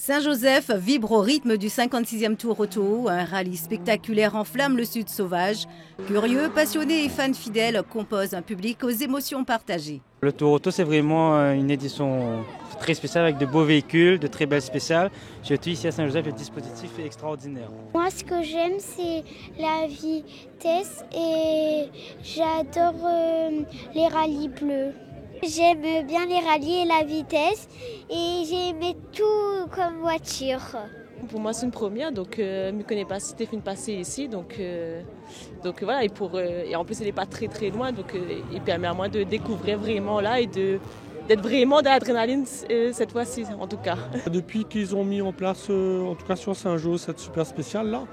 Saint-Joseph vibre au rythme du 56e Tour Auto. Un rallye spectaculaire enflamme le Sud sauvage. Curieux, passionnés et fans fidèles composent un public aux émotions partagées. Le Tour Auto, c'est vraiment une édition très spéciale avec de beaux véhicules, de très belles spéciales. Surtout ici à Saint-Joseph, le dispositif est extraordinaire. Moi, ce que j'aime, c'est la vitesse et j'adore les rallyes bleus. J'aime bien les rallyes et la vitesse et j'ai aimé tout comme voiture. Pour moi, c'est une première, donc je ne me connais pas Stéphane passé ici, donc voilà. Et en plus, elle n'est pas très très loin, donc il permet à moi de découvrir vraiment là et d'être vraiment dans l'adrénaline cette fois-ci, en tout cas. Depuis qu'ils ont mis en place, en tout cas sur Saint-Jean, cette super spéciale là,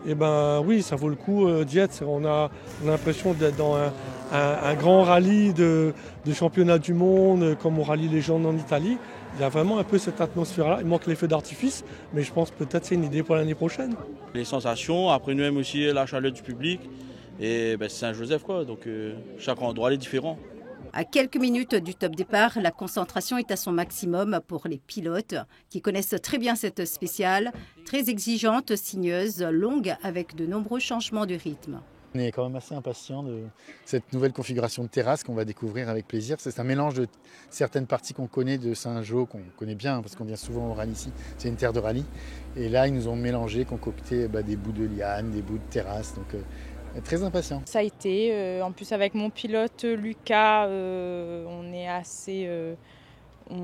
et ben oui, ça vaut le coup d'y être. On a l'impression d'être dans un grand rallye de championnat du monde, comme on rallie les gens en Italie. Il y a vraiment un peu cette atmosphère-là. Il manque les feux d'artifice, mais je pense peut-être c'est une idée pour l'année prochaine. Les sensations, après nous-mêmes aussi la chaleur du public. Et c'est Saint-Joseph quoi, donc chaque endroit est différent. À quelques minutes du top départ, la concentration est à son maximum pour les pilotes qui connaissent très bien cette spéciale, très exigeante, sinueuse, longue avec de nombreux changements de rythme. On est quand même assez impatient de cette nouvelle configuration de terrasse qu'on va découvrir avec plaisir. C'est un mélange de certaines parties qu'on connaît de Saint-Jean, qu'on connaît bien parce qu'on vient souvent au rallye ici. C'est une terre de rallye. Et là, ils nous ont mélangé, concocté des bouts de liane, des bouts de terrasse. Donc, très impatient. Ça a été, en plus avec mon pilote Lucas, on est assez...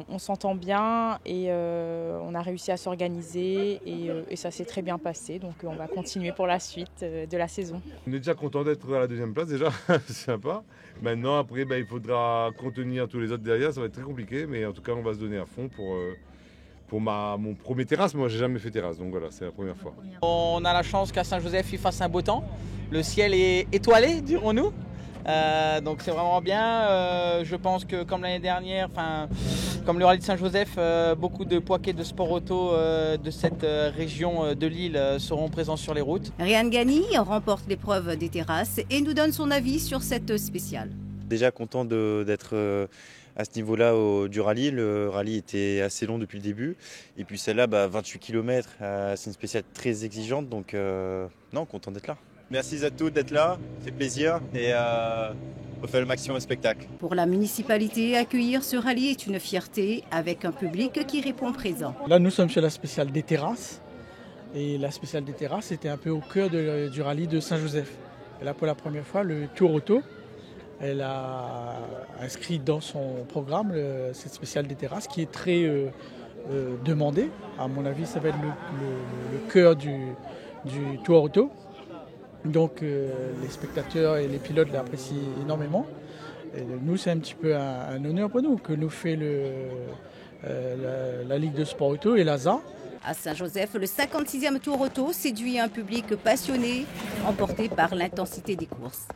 On s'entend bien et on a réussi à s'organiser et ça s'est très bien passé. Donc on va continuer pour la suite de la saison. On est déjà content d'être à la deuxième place déjà, c'est sympa. Maintenant après il faudra contenir tous les autres derrière, ça va être très compliqué. Mais en tout cas on va se donner à fond pour mon premier terrasse. Moi j'ai jamais fait terrasse, donc voilà, c'est la première fois. On a la chance qu'à Saint-Joseph il fasse un beau temps. Le ciel est étoilé, dirons-nous. Donc c'est vraiment bien. Je pense que comme l'année dernière, comme le rallye de Saint-Joseph, beaucoup de poiquets de sport auto de cette région de Lille seront présents sur les routes. Ryan Gani remporte l'épreuve des terrasses et nous donne son avis sur cette spéciale. Déjà content d'être à ce niveau-là du rallye. Le rallye était assez long depuis le début. Et puis celle-là, 28 km, c'est une spéciale très exigeante. Donc non, content d'être là. Merci à tous d'être là, ça fait plaisir et on fait le maximum de spectacle. Pour la municipalité, accueillir ce rallye est une fierté avec un public qui répond présent. Là, nous sommes sur la spéciale des terrasses et la spéciale des terrasses était un peu au cœur du rallye de Saint-Joseph. Et là, pour la première fois, le Tour Auto, elle a inscrit dans son programme cette spéciale des terrasses qui est très demandée. À mon avis, ça va être le cœur du Tour Auto. Donc les spectateurs et les pilotes l'apprécient énormément. Et nous, c'est un petit peu un honneur pour nous que nous fait la Ligue de Sport Auto et l'ASA. À Saint-Joseph, le 56e Tour Auto séduit un public passionné, emporté par l'intensité des courses.